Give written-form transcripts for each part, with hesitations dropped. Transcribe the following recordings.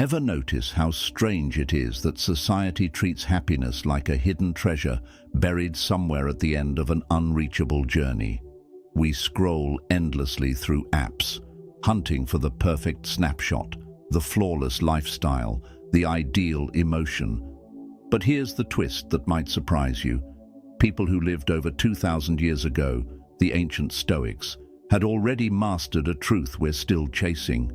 Ever notice how strange it is that society treats happiness like a hidden treasure buried somewhere at the end of an unreachable journey? We scroll endlessly through apps, hunting for the perfect snapshot, the flawless lifestyle, the ideal emotion. But here's the twist that might surprise you. People who lived over 2,000 years ago, the ancient Stoics, had already mastered a truth we're still chasing.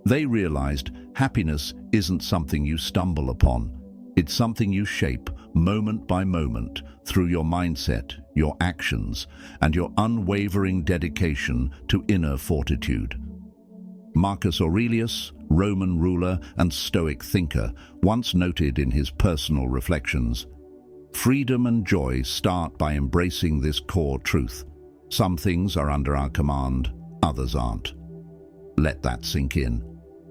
They realized happiness isn't something you stumble upon. It's something you shape moment by moment through your mindset, your actions, and your unwavering dedication to inner fortitude. Marcus Aurelius, Roman ruler and Stoic thinker, once noted in his personal reflections, "Freedom and joy start by embracing this core truth. Some things are under our command, others aren't." Let that sink in.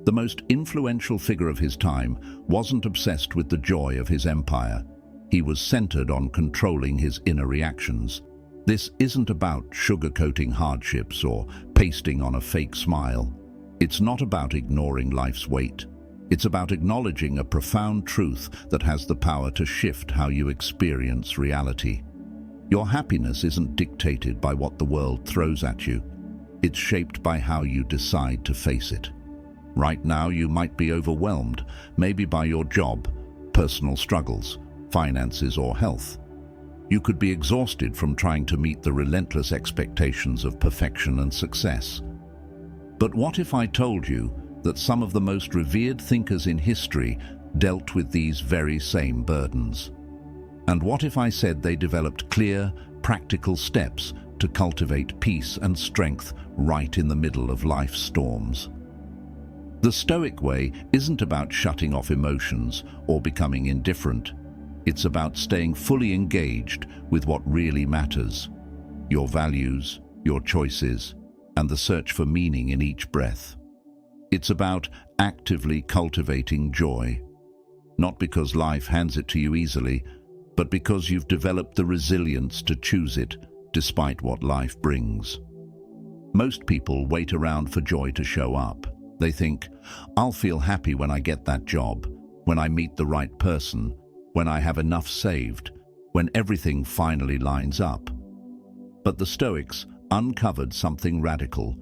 The most influential figure of his time wasn't obsessed with the joy of his empire. He was centered on controlling his inner reactions. This isn't about sugarcoating hardships or pasting on a fake smile. It's not about ignoring life's weight. It's about acknowledging a profound truth that has the power to shift how you experience reality. Your happiness isn't dictated by what the world throws at you. It's shaped by how you decide to face it. Right now, you might be overwhelmed, maybe by your job, personal struggles, finances, or health. You could be exhausted from trying to meet the relentless expectations of perfection and success. But what if I told you that some of the most revered thinkers in history dealt with these very same burdens? And what if I said they developed clear, practical steps to cultivate peace and strength right in the middle of life's storms? The Stoic way isn't about shutting off emotions or becoming indifferent. It's about staying fully engaged with what really matters: your values, your choices, and the search for meaning in each breath. It's about actively cultivating joy, not because life hands it to you easily, but because you've developed the resilience to choose it despite what life brings. Most people wait around for joy to show up. They think, "I'll feel happy when I get that job, when I meet the right person, when I have enough saved, when everything finally lines up." But the Stoics uncovered something radical.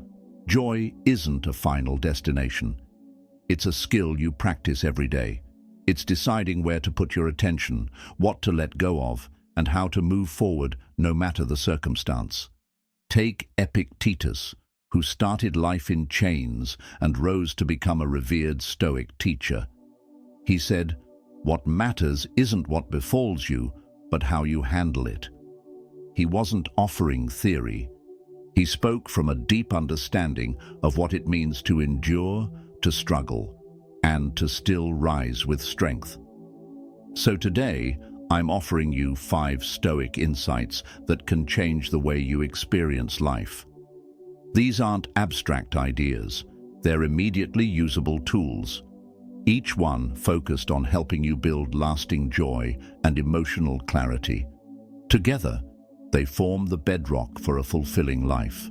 Joy isn't a final destination. It's a skill you practice every day. It's deciding where to put your attention, what to let go of, and how to move forward no matter the circumstance. Take Epictetus, who started life in chains and rose to become a revered Stoic teacher. He said, "What matters isn't what befalls you, but how you handle it." He wasn't offering theory. He spoke from a deep understanding of what it means to endure, to struggle, and to still rise with strength. So today, I'm offering you 5 Stoic insights that can change the way you experience life. These aren't abstract ideas. They're immediately usable tools, each one focused on helping you build lasting joy and emotional clarity. Together, they form the bedrock for a fulfilling life.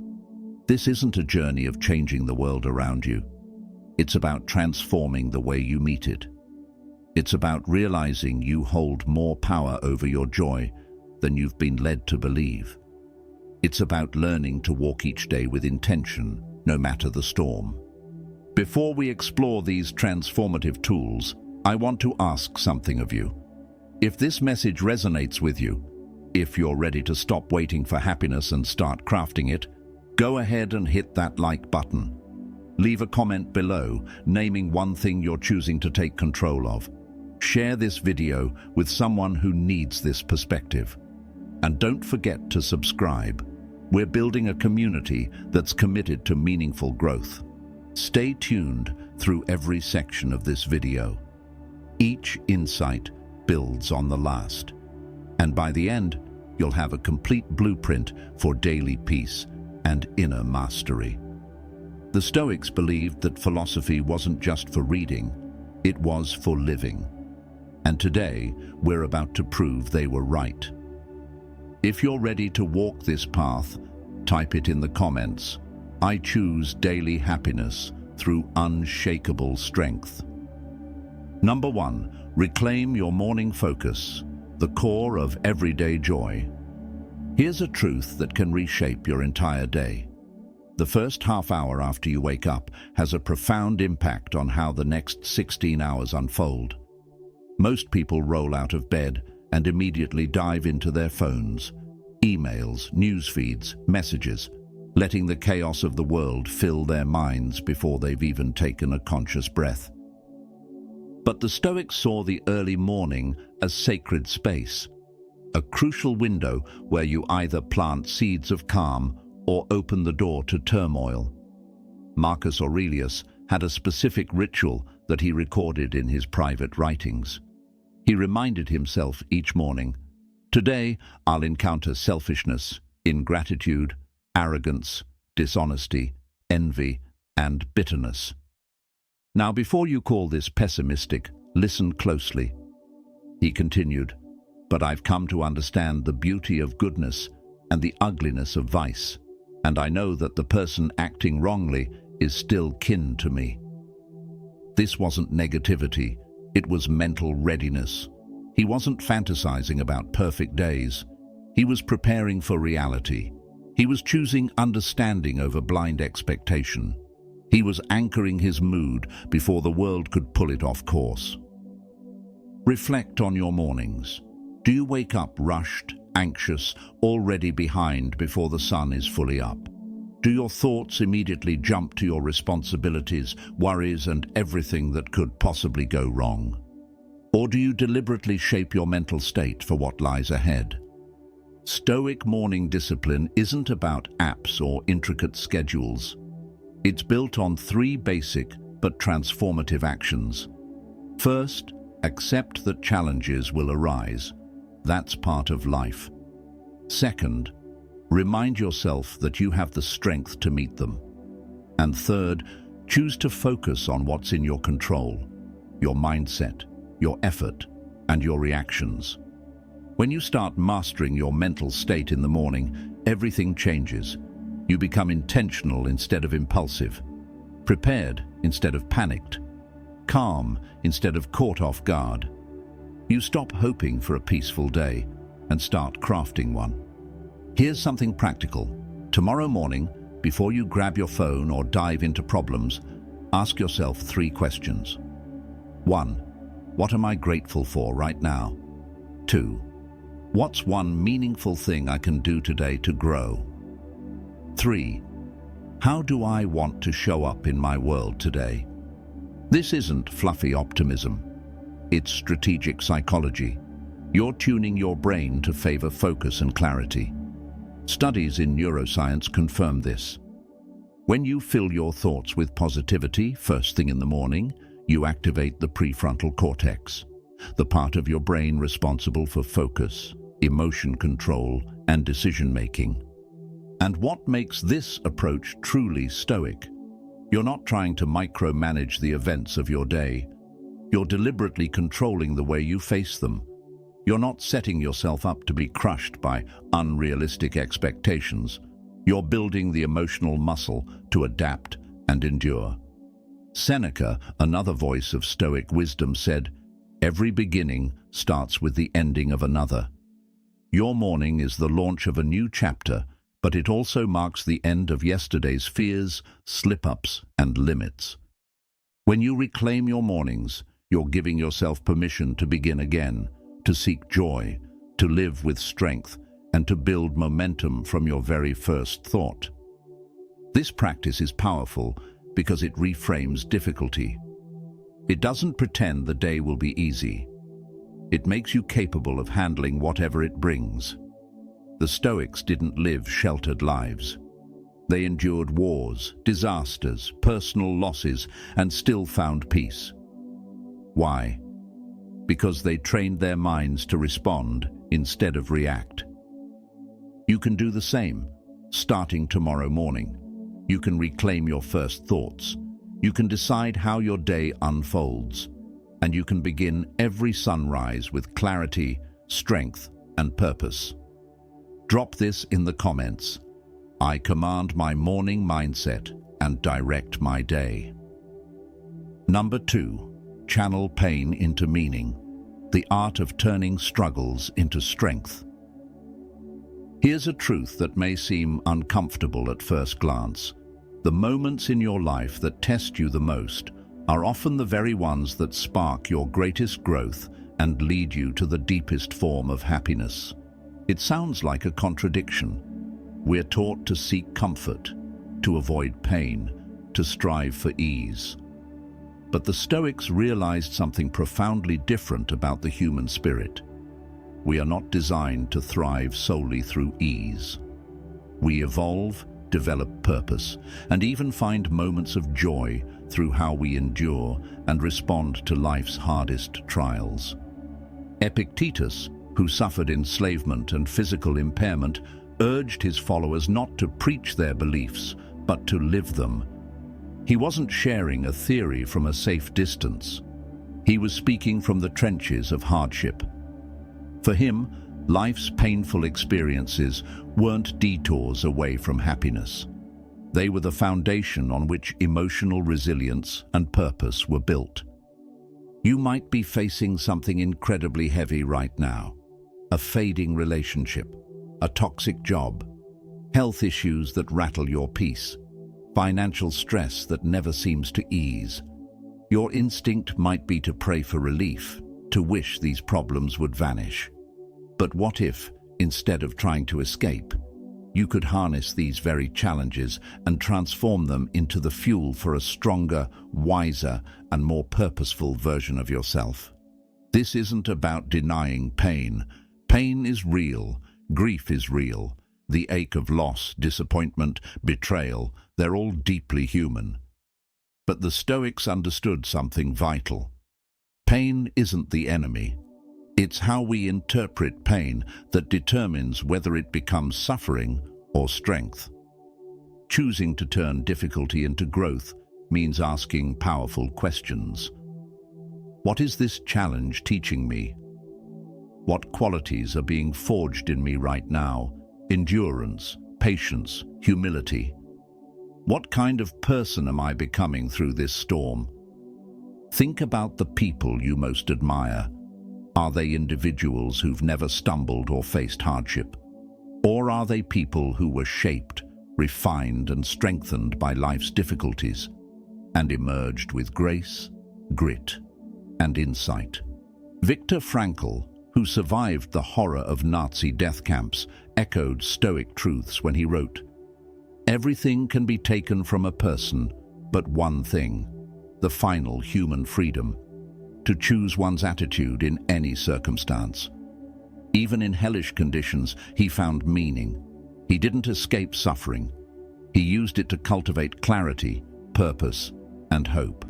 This isn't a journey of changing the world around you. It's about transforming the way you meet it. It's about realizing you hold more power over your joy than you've been led to believe. It's about learning to walk each day with intention, no matter the storm. Before we explore these transformative tools, I want to ask something of you. If this message resonates with you, if you're ready to stop waiting for happiness and start crafting it, go ahead and hit that like button. Leave a comment below, naming one thing you're choosing to take control of. Share this video with someone who needs this perspective. And don't forget to subscribe. We're building a community that's committed to meaningful growth. Stay tuned through every section of this video. Each insight builds on the last. And by the end, you'll have a complete blueprint for daily peace and inner mastery. The Stoics believed that philosophy wasn't just for reading, it was for living. And today, we're about to prove they were right. If you're ready to walk this path, type it in the comments. I choose daily happiness through unshakable strength. Number 1. Reclaim your morning focus, the core of everyday joy. Here's a truth that can reshape your entire day. The first half hour after you wake up has a profound impact on how the next 16 hours unfold. Most people roll out of bed and immediately dive into their phones, emails, news feeds, messages, letting the chaos of the world fill their minds before they've even taken a conscious breath. But the Stoics saw the early morning as sacred space, a crucial window where you either plant seeds of calm or open the door to turmoil. Marcus Aurelius had a specific ritual that he recorded in his private writings. He reminded himself each morning, "Today I'll encounter selfishness, ingratitude, arrogance, dishonesty, envy, and bitterness." Now, before you call this pessimistic, listen closely. He continued, "But I've come to understand the beauty of goodness and the ugliness of vice, and I know that the person acting wrongly is still kin to me." This wasn't negativity, it was mental readiness. He wasn't fantasizing about perfect days. He was preparing for reality. He was choosing understanding over blind expectation. He was anchoring his mood before the world could pull it off course. Reflect on your mornings. Do you wake up rushed, anxious, already behind before the sun is fully up? Do your thoughts immediately jump to your responsibilities, worries, and everything that could possibly go wrong? Or do you deliberately shape your mental state for what lies ahead? Stoic morning discipline isn't about apps or intricate schedules. It's built on 3 basic but transformative actions. First, accept that challenges will arise. That's part of life. Second, remind yourself that you have the strength to meet them. And third, choose to focus on what's in your control, your mindset, your effort, and your reactions. When you start mastering your mental state in the morning, everything changes. You become intentional instead of impulsive, prepared instead of panicked, calm instead of caught off guard. You stop hoping for a peaceful day and start crafting one. Here's something practical. Tomorrow morning, before you grab your phone or dive into problems, ask yourself 3 questions. 1. What am I grateful for right now? 2. What's one meaningful thing I can do today to grow? 3. How do I want to show up in my world today? This isn't fluffy optimism. It's strategic psychology. You're tuning your brain to favor focus and clarity. Studies in neuroscience confirm this. When you fill your thoughts with positivity first thing in the morning, you activate the prefrontal cortex, the part of your brain responsible for focus, emotion control, and decision-making. And what makes this approach truly stoic? You're not trying to micromanage the events of your day. You're deliberately controlling the way you face them. You're not setting yourself up to be crushed by unrealistic expectations. You're building the emotional muscle to adapt and endure. Seneca, another voice of Stoic wisdom, said, "Every beginning starts with the ending of another." Your morning is the launch of a new chapter, but it also marks the end of yesterday's fears, slip-ups, and limits. When you reclaim your mornings, you're giving yourself permission to begin again, to seek joy, to live with strength, and to build momentum from your very first thought. This practice is powerful because it reframes difficulty. It doesn't pretend the day will be easy. It makes you capable of handling whatever it brings. The Stoics didn't live sheltered lives. They endured wars, disasters, personal losses, and still found peace. Why? Because they trained their minds to respond instead of react. You can do the same, starting tomorrow morning. You can reclaim your first thoughts. You can decide how your day unfolds. And you can begin every sunrise with clarity, strength, and purpose. Drop this in the comments. I command my morning mindset and direct my day. Number 2. Channel pain into meaning. The art of turning struggles into strength. Here's a truth that may seem uncomfortable at first glance. The moments in your life that test you the most are often the very ones that spark your greatest growth and lead you to the deepest form of happiness. It sounds like a contradiction. We're taught to seek comfort, to avoid pain, to strive for ease. But the Stoics realized something profoundly different about the human spirit. We are not designed to thrive solely through ease. We evolve, develop purpose, and even find moments of joy through how we endure and respond to life's hardest trials. Epictetus, who suffered enslavement and physical impairment, urged his followers not to preach their beliefs, but to live them. He wasn't sharing a theory from a safe distance. He was speaking from the trenches of hardship. For him, life's painful experiences weren't detours away from happiness. They were the foundation on which emotional resilience and purpose were built. You might be facing something incredibly heavy right now. A fading relationship, a toxic job, health issues that rattle your peace, financial stress that never seems to ease. Your instinct might be to pray for relief, to wish these problems would vanish. But what if, instead of trying to escape, you could harness these very challenges and transform them into the fuel for a stronger, wiser, and more purposeful version of yourself? This isn't about denying pain. Pain is real, grief is real. The ache of loss, disappointment, betrayal, they're all deeply human. But the Stoics understood something vital. Pain isn't the enemy. It's how we interpret pain that determines whether it becomes suffering or strength. Choosing to turn difficulty into growth means asking powerful questions. What is this challenge teaching me? What qualities are being forged in me right now? Endurance, patience, humility. What kind of person am I becoming through this storm? Think about the people you most admire. Are they individuals who've never stumbled or faced hardship? Or are they people who were shaped, refined, and strengthened by life's difficulties, and emerged with grace, grit, and insight? Viktor Frankl, who survived the horror of Nazi death camps, echoed Stoic truths when he wrote, "Everything can be taken from a person, but one thing, the final human freedom, to choose one's attitude in any circumstance." Even in hellish conditions, he found meaning. He didn't escape suffering. He used it to cultivate clarity, purpose, and hope.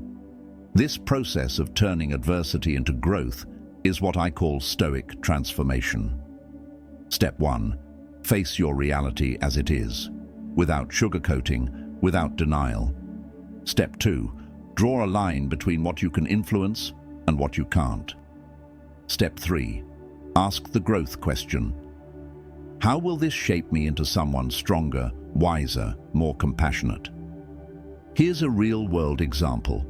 This process of turning adversity into growth is what I call Stoic transformation. Step 1. Face your reality as it is, without sugarcoating, without denial. Step 2. Draw a line between what you can influence and what you can't. Step 3. Ask the growth question. How will this shape me into someone stronger, wiser, more compassionate? Here's a real-world example.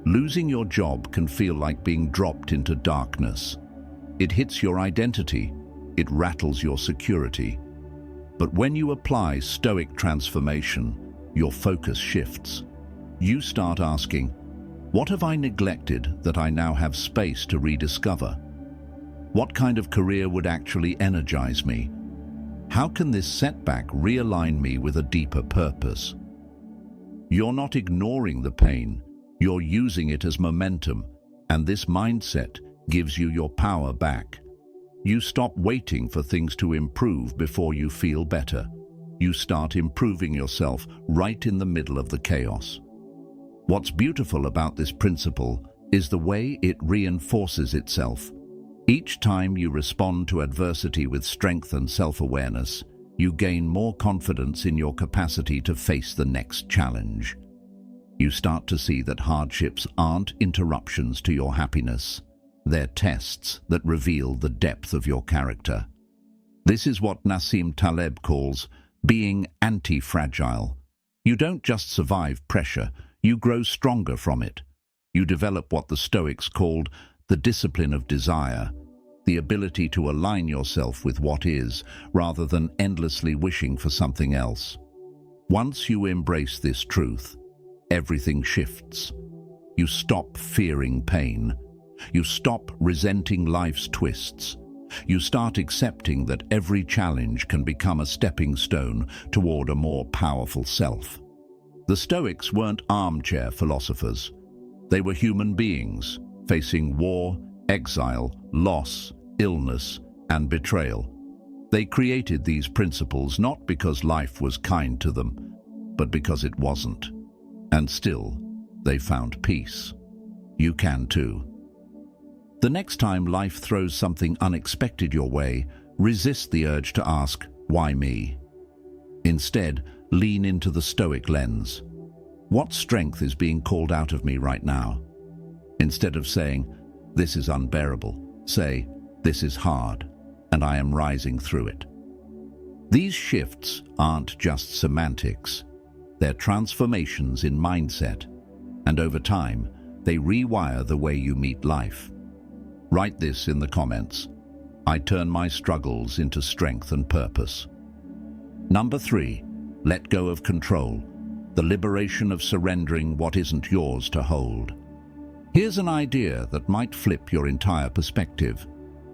Losing your job can feel like being dropped into darkness. It hits your identity. It rattles your security. But when you apply Stoic transformation, your focus shifts. You start asking, what have I neglected that I now have space to rediscover? What kind of career would actually energize me? How can this setback realign me with a deeper purpose? You're not ignoring the pain, you're using it as momentum, and this mindset gives you your power back. You stop waiting for things to improve before you feel better. You start improving yourself right in the middle of the chaos. What's beautiful about this principle is the way it reinforces itself. Each time you respond to adversity with strength and self-awareness, you gain more confidence in your capacity to face the next challenge. You start to see that hardships aren't interruptions to your happiness. They're tests that reveal the depth of your character. This is what Nassim Taleb calls being anti-fragile. You don't just survive pressure, you grow stronger from it. You develop what the Stoics called the discipline of desire, the ability to align yourself with what is, rather than endlessly wishing for something else. Once you embrace this truth, everything shifts. You stop fearing pain. You stop resenting life's twists. You start accepting that every challenge can become a stepping stone toward a more powerful self. The Stoics weren't armchair philosophers. They were human beings, facing war, exile, loss, illness, and betrayal. They created these principles not because life was kind to them, but because it wasn't. And still, they found peace. You can too. The next time life throws something unexpected your way, resist the urge to ask, "Why me?" Instead, lean into the Stoic lens. What strength is being called out of me right now? Instead of saying, "This is unbearable," say, "This is hard, and I am rising through it." These shifts aren't just semantics. They're transformations in mindset, and over time, they rewire the way you meet life. Write this in the comments. I turn my struggles into strength and purpose. Number 3, let go of control. The liberation of surrendering what isn't yours to hold. Here's an idea that might flip your entire perspective.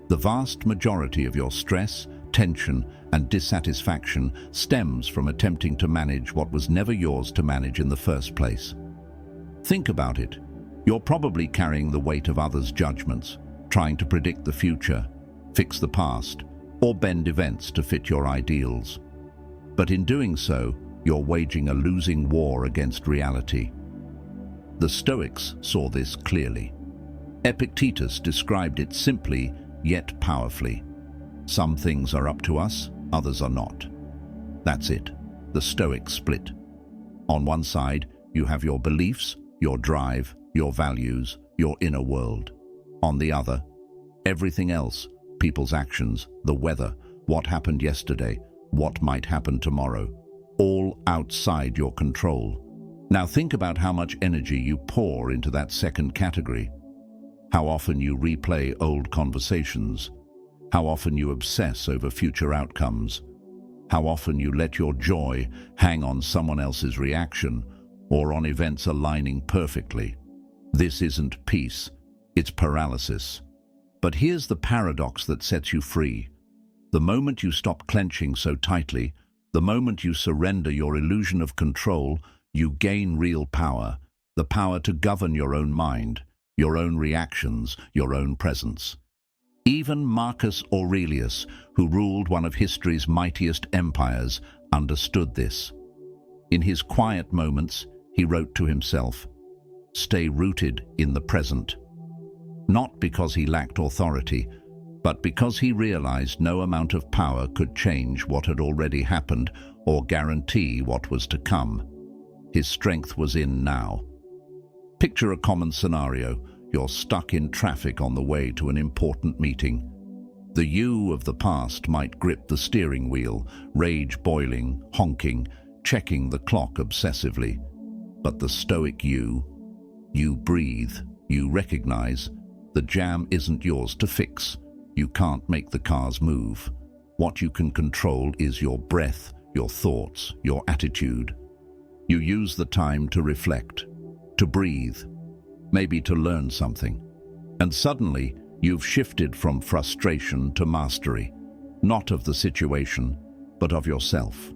The vast majority of your stress, tension, and dissatisfaction stems from attempting to manage what was never yours to manage in the first place. Think about it. You're probably carrying the weight of others' judgments, trying to predict the future, fix the past, or bend events to fit your ideals. But in doing so, you're waging a losing war against reality. The Stoics saw this clearly. Epictetus described it simply, yet powerfully. Some things are up to us, others are not. That's it, the Stoic split. On one side, you have your beliefs, your drive, your values, your inner world. On the other, everything else, people's actions, the weather, what happened yesterday, what might happen tomorrow, all outside your control. Now think about how much energy you pour into that second category. How often you replay old conversations. How often you obsess over future outcomes. How often you let your joy hang on someone else's reaction or on events aligning perfectly. This isn't peace, it's paralysis. But here's the paradox that sets you free. The moment you stop clenching so tightly, the moment you surrender your illusion of control, you gain real power, the power to govern your own mind, your own reactions, your own presence. Even Marcus Aurelius, who ruled one of history's mightiest empires, understood this. In his quiet moments, he wrote to himself, "Stay rooted in the present." Not because he lacked authority, but because he realized no amount of power could change what had already happened or guarantee what was to come. His strength was in now. Picture a common scenario. You're stuck in traffic on the way to an important meeting. The you of the past might grip the steering wheel, rage boiling, honking, checking the clock obsessively. But the Stoic you breathe, you recognize, the jam isn't yours to fix. You can't make the cars move. What you can control is your breath, your thoughts, your attitude. You use the time to reflect, to breathe, maybe to learn something. And suddenly, you've shifted from frustration to mastery, not of the situation, but of yourself.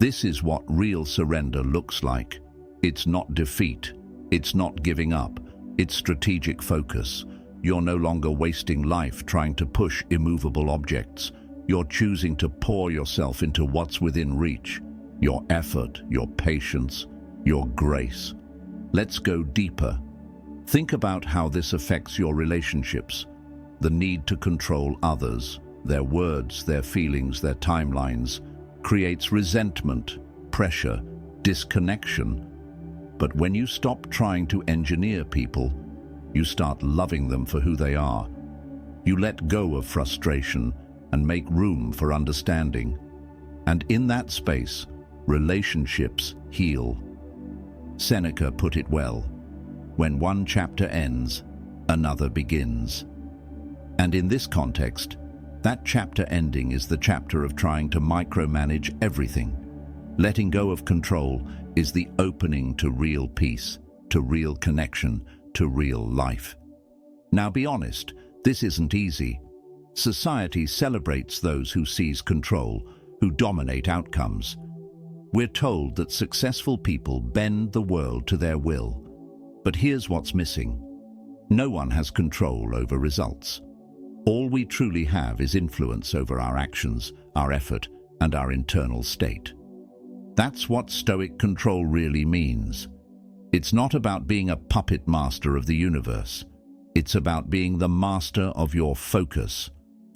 This is what real surrender looks like. It's not defeat, it's not giving up, it's strategic focus. You're no longer wasting life trying to push immovable objects. You're choosing to pour yourself into what's within reach. Your effort, your patience, your grace. Let's go deeper. Think about how this affects your relationships. The need to control others, their words, their feelings, their timelines, creates resentment, pressure, disconnection. But when you stop trying to engineer people, you start loving them for who they are. You let go of frustration and make room for understanding. And in that space, relationships heal. Seneca put it well, When one chapter ends, another begins. And in this context, that chapter ending is the chapter of trying to micromanage everything. Letting go of control is the opening to real peace, to real connection, to real life. Now be honest, this isn't easy. Society celebrates those who seize control, who dominate outcomes. We're told that successful people bend the world to their will. But here's what's missing. No one has control over results. All we truly have is influence over our actions, our effort, and our internal state. That's what Stoic control really means. It's not about being a puppet master of the universe. It's about being the master of your focus,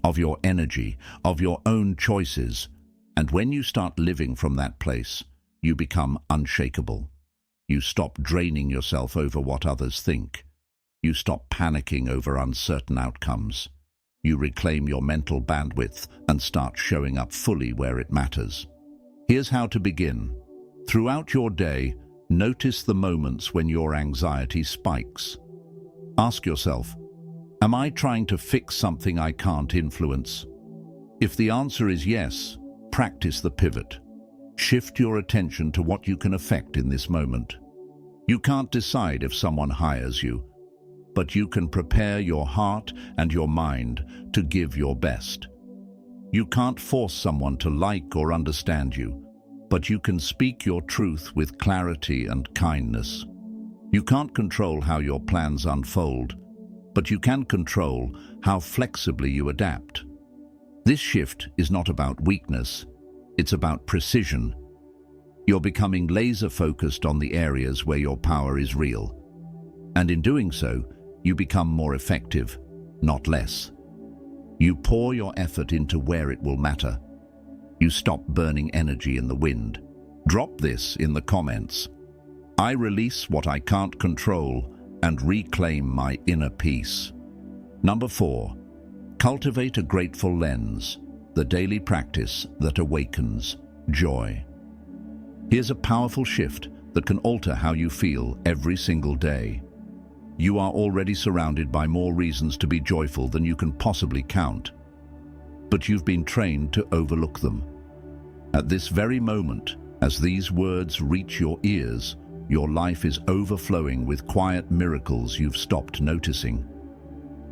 of your energy, of your own choices. And when you start living from that place, you become unshakable. You stop draining yourself over what others think. You stop panicking over uncertain outcomes. You reclaim your mental bandwidth and start showing up fully where it matters. Here's how to begin. Throughout your day, notice the moments when your anxiety spikes. Ask yourself, am I trying to fix something I can't influence? If the answer is yes, practice the pivot. Shift your attention to what you can affect in this moment. You can't decide if someone hires you, but you can prepare your heart and your mind to give your best. You can't force someone to like or understand you, but you can speak your truth with clarity and kindness. You can't control how your plans unfold, but you can control how flexibly you adapt. This shift is not about weakness, it's about precision. You're becoming laser-focused on the areas where your power is real. And in doing so, you become more effective, not less. You pour your effort into where it will matter. You stop burning energy in the wind. Drop this in the comments. I release what I can't control and reclaim my inner peace. Number 4, cultivate a grateful lens, the daily practice that awakens joy. Here's a powerful shift that can alter how you feel every single day. You are already surrounded by more reasons to be joyful than you can possibly count. But you've been trained to overlook them. At this very moment, as these words reach your ears, your life is overflowing with quiet miracles you've stopped noticing.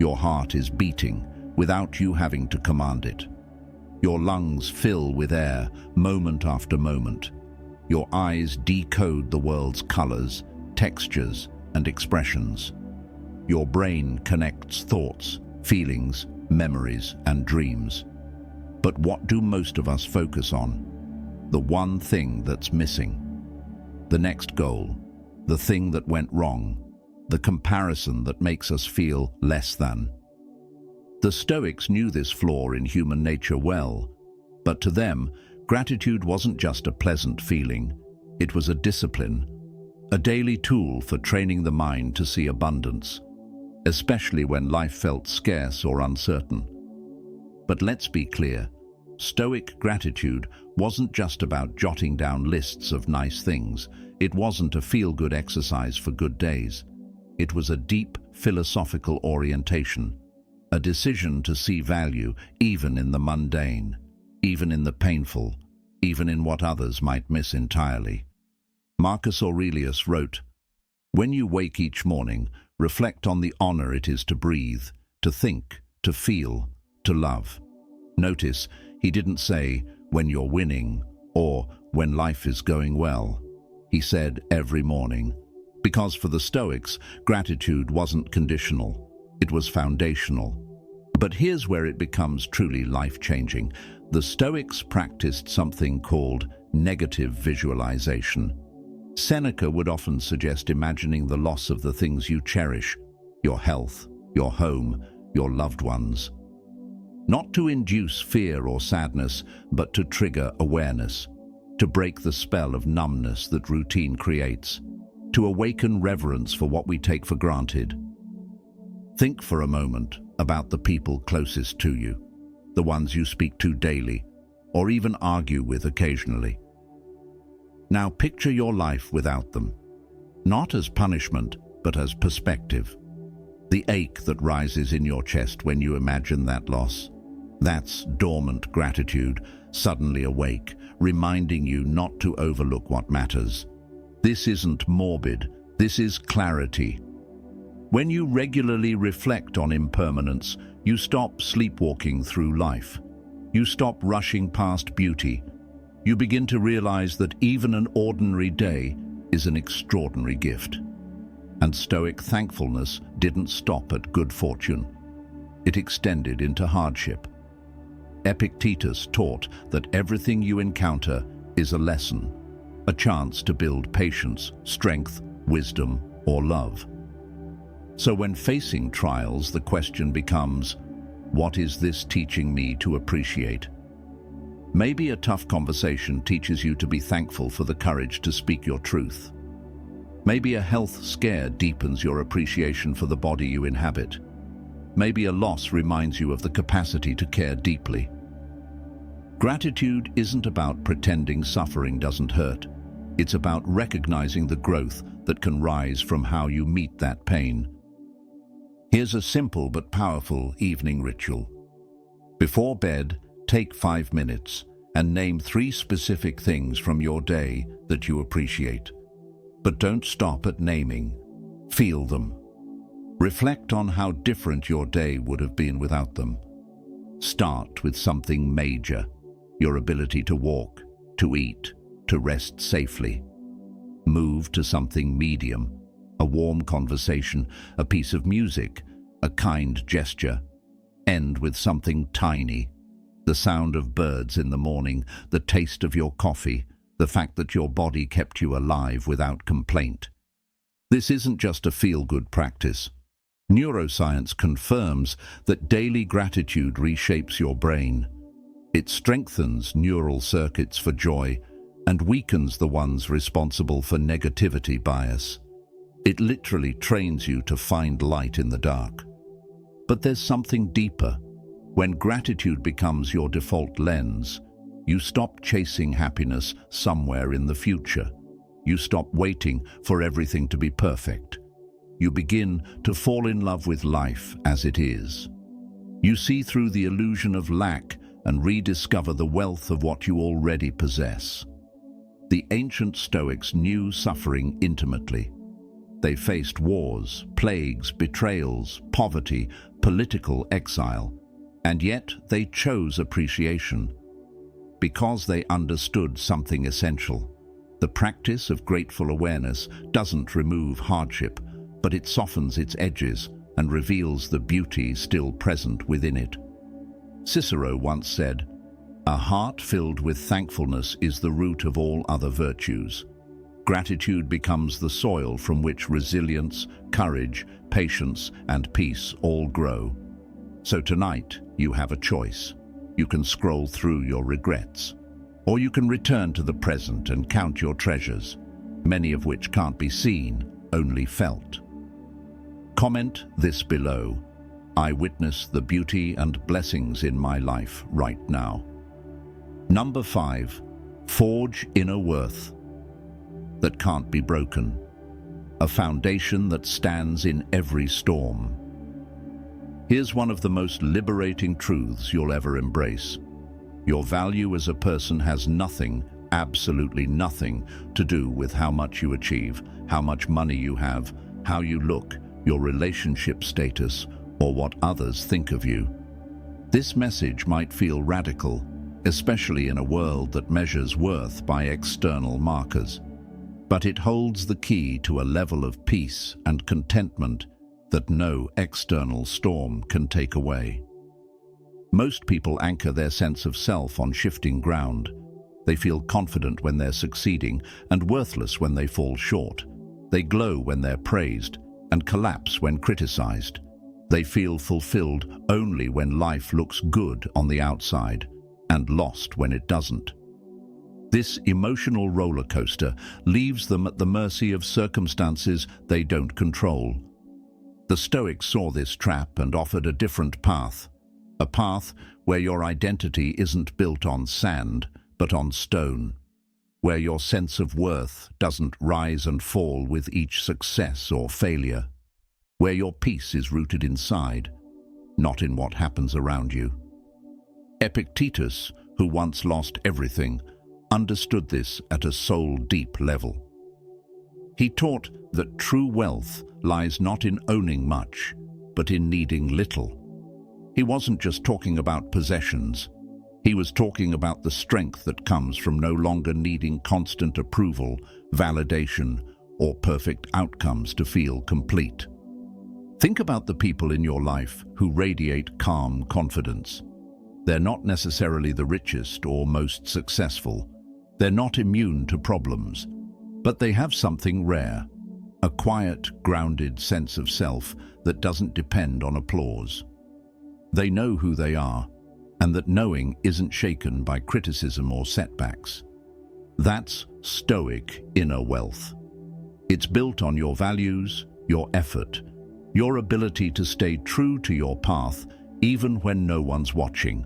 Your heart is beating without you having to command it. Your lungs fill with air moment after moment. Your eyes decode the world's colors, textures, and expressions. Your brain connects thoughts, feelings, memories, and dreams. But what do most of us focus on? The one thing that's missing. The next goal, the thing that went wrong, the comparison that makes us feel less than. The Stoics knew this flaw in human nature well, but to them, gratitude wasn't just a pleasant feeling, it was a discipline, a daily tool for training the mind to see abundance, especially when life felt scarce or uncertain. But let's be clear, Stoic gratitude wasn't just about jotting down lists of nice things. It wasn't a feel-good exercise for good days. It was a deep philosophical orientation, a decision to see value even in the mundane, even in the painful, even in what others might miss entirely. Marcus Aurelius wrote, "When you wake each morning, reflect on the honor it is to breathe, to think, to feel, to love." Notice, he didn't say, "when you're winning," or "when life is going well." He said, "every morning." Because for the Stoics, gratitude wasn't conditional, it was foundational. But here's where it becomes truly life-changing. The Stoics practiced something called negative visualization. Seneca would often suggest imagining the loss of the things you cherish, your health, your home, your loved ones. Not to induce fear or sadness, but to trigger awareness, to break the spell of numbness that routine creates, to awaken reverence for what we take for granted. Think for a moment about the people closest to you, the ones you speak to daily, or even argue with occasionally. Now picture your life without them, not as punishment, but as perspective. The ache that rises in your chest when you imagine that loss. That's dormant gratitude, suddenly awake, reminding you not to overlook what matters. This isn't morbid, this is clarity. When you regularly reflect on impermanence, you stop sleepwalking through life. You stop rushing past beauty. You begin to realize that even an ordinary day is an extraordinary gift. And Stoic thankfulness didn't stop at good fortune. It extended into hardship. Epictetus taught that everything you encounter is a lesson, a chance to build patience, strength, wisdom, or love. So when facing trials, the question becomes, what is this teaching me to appreciate? Maybe a tough conversation teaches you to be thankful for the courage to speak your truth. Maybe a health scare deepens your appreciation for the body you inhabit. Maybe a loss reminds you of the capacity to care deeply. Gratitude isn't about pretending suffering doesn't hurt. It's about recognizing the growth that can rise from how you meet that pain. Here's a simple but powerful evening ritual. Before bed, take 5 minutes and name 3 specific things from your day that you appreciate. But don't stop at naming. Feel them. Reflect on how different your day would have been without them. Start with something major, your ability to walk, to eat, to rest safely. Move to something medium, a warm conversation, a piece of music, a kind gesture. End with something tiny, the sound of birds in the morning, the taste of your coffee, the fact that your body kept you alive without complaint. This isn't just a feel-good practice. Neuroscience confirms that daily gratitude reshapes your brain. It strengthens neural circuits for joy and weakens the ones responsible for negativity bias. It literally trains you to find light in the dark. But there's something deeper. When gratitude becomes your default lens, you stop chasing happiness somewhere in the future. You stop waiting for everything to be perfect. You begin to fall in love with life as it is. You see through the illusion of lack and rediscover the wealth of what you already possess. The ancient Stoics knew suffering intimately. They faced wars, plagues, betrayals, poverty, political exile, and yet they chose appreciation because they understood something essential. The practice of grateful awareness doesn't remove hardship, but it softens its edges and reveals the beauty still present within it. Cicero once said, "A heart filled with thankfulness is the root of all other virtues." Gratitude becomes the soil from which resilience, courage, patience, and peace all grow. So tonight, you have a choice. You can scroll through your regrets, or you can return to the present and count your treasures, many of which can't be seen, only felt. Comment this below. I witness the beauty and blessings in my life right now. Number 5, forge inner worth that can't be broken, a foundation that stands in every storm. Here's one of the most liberating truths you'll ever embrace. Your value as a person has nothing, absolutely nothing, to do with how much you achieve, how much money you have, how you look, your relationship status, or what others think of you. This message might feel radical, especially in a world that measures worth by external markers. But it holds the key to a level of peace and contentment that no external storm can take away. Most people anchor their sense of self on shifting ground. They feel confident when they're succeeding and worthless when they fall short. They glow when they're praised and collapse when criticized. They feel fulfilled only when life looks good on the outside and lost when it doesn't. This emotional roller coaster leaves them at the mercy of circumstances they don't control. The Stoics saw this trap and offered a different path, a path where your identity isn't built on sand, but on stone. where your sense of worth doesn't rise and fall with each success or failure, where your peace is rooted inside, not in what happens around you. Epictetus, who once lost everything, understood this at a soul-deep level. He taught that true wealth lies not in owning much, but in needing little. He wasn't just talking about possessions. He was talking about the strength that comes from no longer needing constant approval, validation, or perfect outcomes to feel complete. Think about the people in your life who radiate calm confidence. They're not necessarily the richest or most successful. They're not immune to problems, but they have something rare, a quiet, grounded sense of self that doesn't depend on applause. They know who they are, and that knowing isn't shaken by criticism or setbacks. That's Stoic inner wealth. It's built on your values, your effort, your ability to stay true to your path even when no one's watching.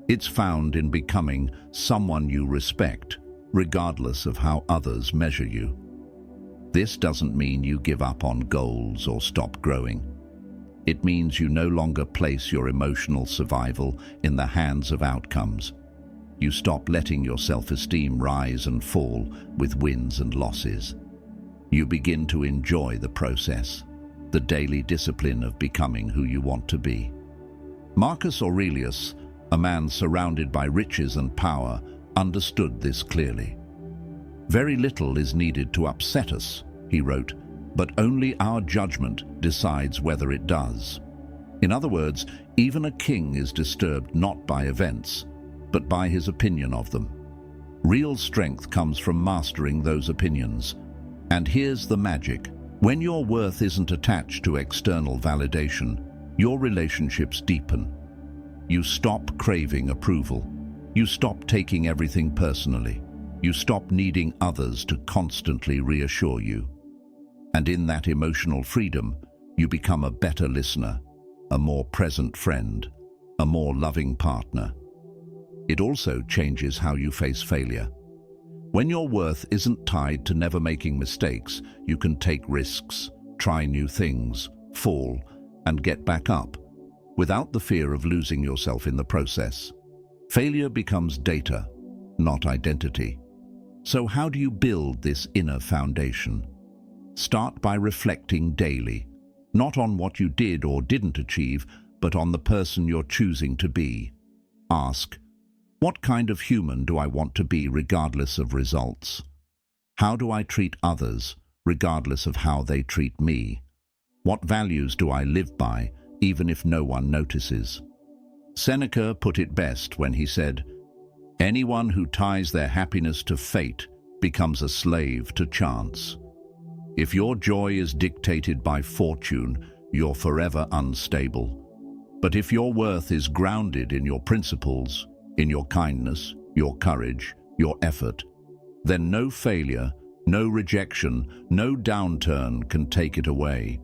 It's found in becoming someone you respect, regardless of how others measure you. This doesn't mean you give up on goals or stop growing. It means you no longer place your emotional survival in the hands of outcomes. You stop letting your self-esteem rise and fall with wins and losses. You begin to enjoy the process, the daily discipline of becoming who you want to be. Marcus Aurelius, a man surrounded by riches and power, understood this clearly. "Very little is needed to upset us," he wrote, "but only our judgment decides whether it does." In other words, even a king is disturbed not by events, but by his opinion of them. Real strength comes from mastering those opinions. And here's the magic. When your worth isn't attached to external validation, your relationships deepen. You stop craving approval. You stop taking everything personally. You stop needing others to constantly reassure you. And in that emotional freedom, you become a better listener, a more present friend, a more loving partner. It also changes how you face failure. When your worth isn't tied to never making mistakes, you can take risks, try new things, fall, and get back up, without the fear of losing yourself in the process. Failure becomes data, not identity. So how do you build this inner foundation? Start by reflecting daily, not on what you did or didn't achieve, but on the person you're choosing to be. Ask, what kind of human do I want to be regardless of results? How do I treat others regardless of how they treat me? What values do I live by even if no one notices? Seneca put it best when he said, "Anyone who ties their happiness to fate becomes a slave to chance." If your joy is dictated by fortune, you're forever unstable. But if your worth is grounded in your principles, in your kindness, your courage, your effort, then no failure, no rejection, no downturn can take it away.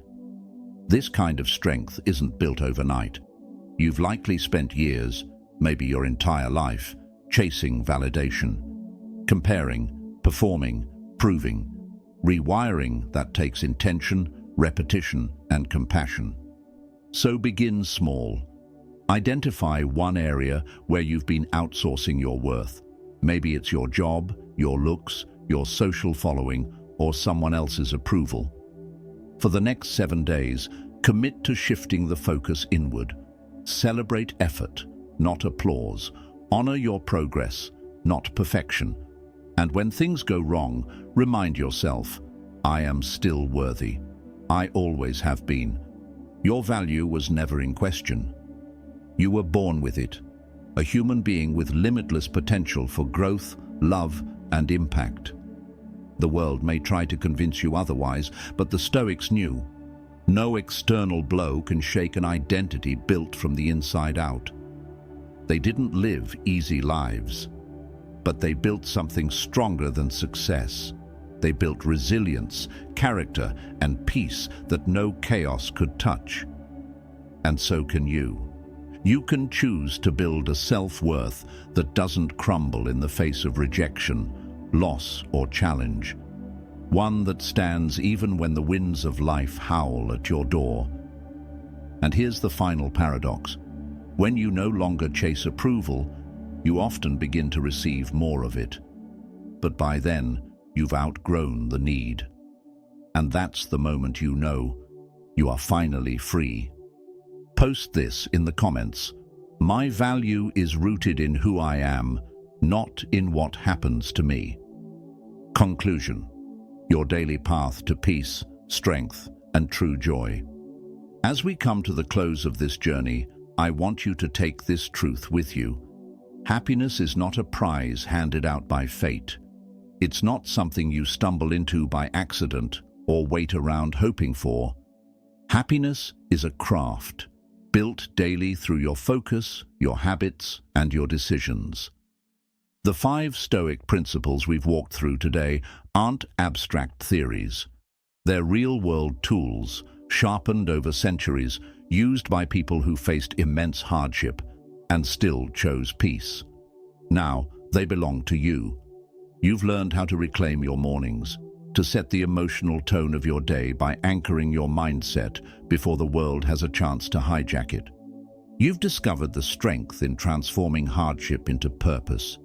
This kind of strength isn't built overnight. You've likely spent years, maybe your entire life, chasing validation, comparing, performing, proving. Rewiring that takes intention, repetition, and compassion. So begin small. Identify one area where you've been outsourcing your worth. Maybe it's your job, your looks, your social following, or someone else's approval. For the next 7 days, commit to shifting the focus inward. Celebrate effort, not applause. Honor your progress, not perfection. And when things go wrong, remind yourself, I am still worthy. I always have been. Your value was never in question. You were born with it, a human being with limitless potential for growth, love, and impact. The world may try to convince you otherwise, but the Stoics knew, no external blow can shake an identity built from the inside out. They didn't live easy lives, but they built something stronger than success. They built resilience, character, and peace that no chaos could touch. And so can you. You can choose to build a self-worth that doesn't crumble in the face of rejection loss, or challenge. One that stands even when the winds of life howl at your door. And here's the final paradox. When you no longer chase approval, you often begin to receive more of it. But by then, you've outgrown the need. And that's the moment you know you are finally free. Post this in the comments. My value is rooted in who I am, not in what happens to me. Conclusion. Your daily path to peace, strength, and true joy. As we come to the close of this journey, I want you to take this truth with you. Happiness is not a prize handed out by fate. It's not something you stumble into by accident or wait around hoping for. Happiness is a craft, built daily through your focus, your habits, and your decisions. The 5 Stoic principles we've walked through today aren't abstract theories. They're real-world tools, sharpened over centuries, used by people who faced immense hardship and still chose peace. Now, they belong to you. You've learned how to reclaim your mornings, to set the emotional tone of your day by anchoring your mindset before the world has a chance to hijack it. You've discovered the strength in transforming hardship into purpose,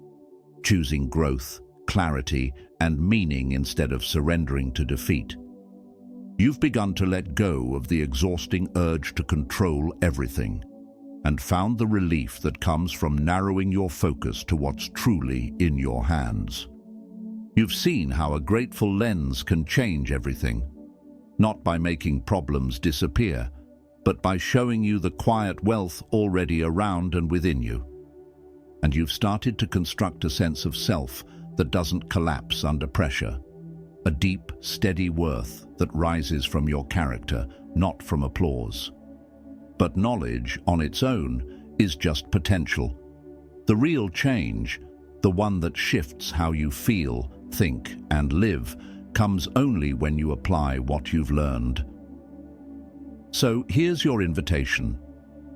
choosing growth, clarity, and meaning instead of surrendering to defeat. You've begun to let go of the exhausting urge to control everything, and found the relief that comes from narrowing your focus to what's truly in your hands. You've seen how a grateful lens can change everything, not by making problems disappear, but by showing you the quiet wealth already around and within you. And you've started to construct a sense of self that doesn't collapse under pressure, a deep, steady worth that rises from your character, not from applause. But knowledge on its own is just potential. The real change, the one that shifts how you feel, think, and live, comes only when you apply what you've learned. So here's your invitation.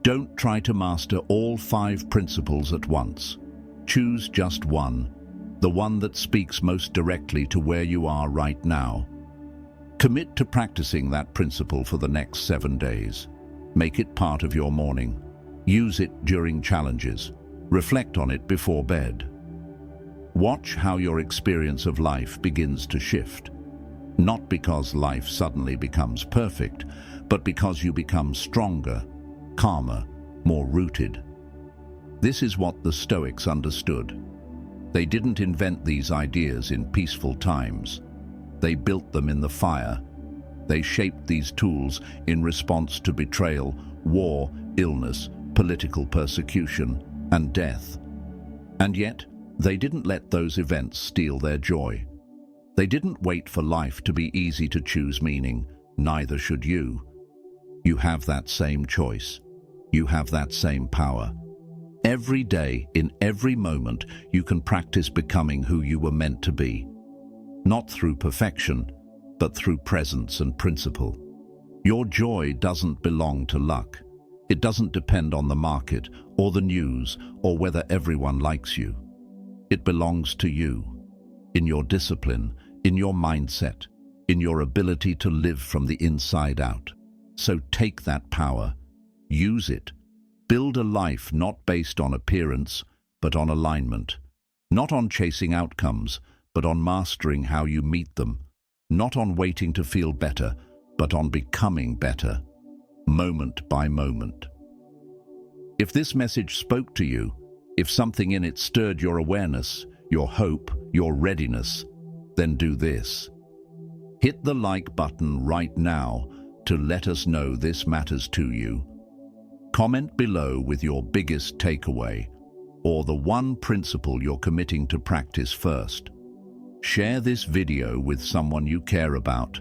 Don't try to master all 5 principles at once. Choose just one, the one that speaks most directly to where you are right now. Commit to practicing that principle for the next 7 days. Make it part of your morning. Use it during challenges. Reflect on it before bed. Watch how your experience of life begins to shift. Not because life suddenly becomes perfect, but because you become stronger, calmer, more rooted. This is what the Stoics understood. They didn't invent these ideas in peaceful times. They built them in the fire. They shaped these tools in response to betrayal, war, illness, political persecution, and death. And yet, they didn't let those events steal their joy. They didn't wait for life to be easy to choose meaning. Neither should you. You have that same choice. You have that same power. Every day, in every moment, you can practice becoming who you were meant to be. Not through perfection, but through presence and principle. Your joy doesn't belong to luck. It doesn't depend on the market, or the news, or whether everyone likes you. It belongs to you, in your discipline, in your mindset, in your ability to live from the inside out. So take that power, use it. Build a life not based on appearance, but on alignment. Not on chasing outcomes, but on mastering how you meet them. Not on waiting to feel better, but on becoming better, moment by moment. If this message spoke to you, if something in it stirred your awareness, your hope, your readiness, then do this. Hit the like button right now to let us know this matters to you. Comment below with your biggest takeaway, or the one principle you're committing to practice first. Share this video with someone you care about,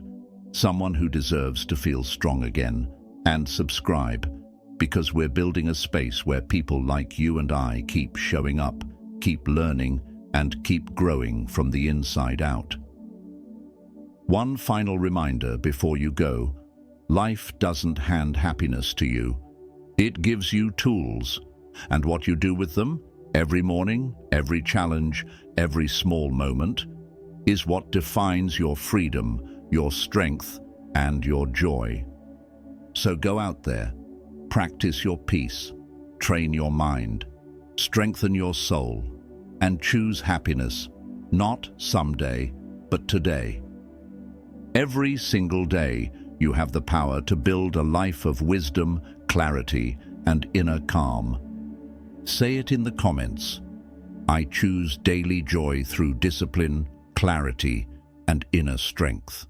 someone who deserves to feel strong again, and subscribe, because we're building a space where people like you and I keep showing up, keep learning, and keep growing from the inside out. One final reminder before you go: life doesn't hand happiness to you. It gives you tools, and what you do with them, every morning, every challenge, every small moment, is what defines your freedom, your strength, and your joy. So go out there, practice your peace, train your mind, strengthen your soul, and choose happiness, not someday, but today. Every single day, you have the power to build a life of wisdom, clarity, and inner calm. Say it in the comments. I choose daily joy through discipline, clarity, and inner strength.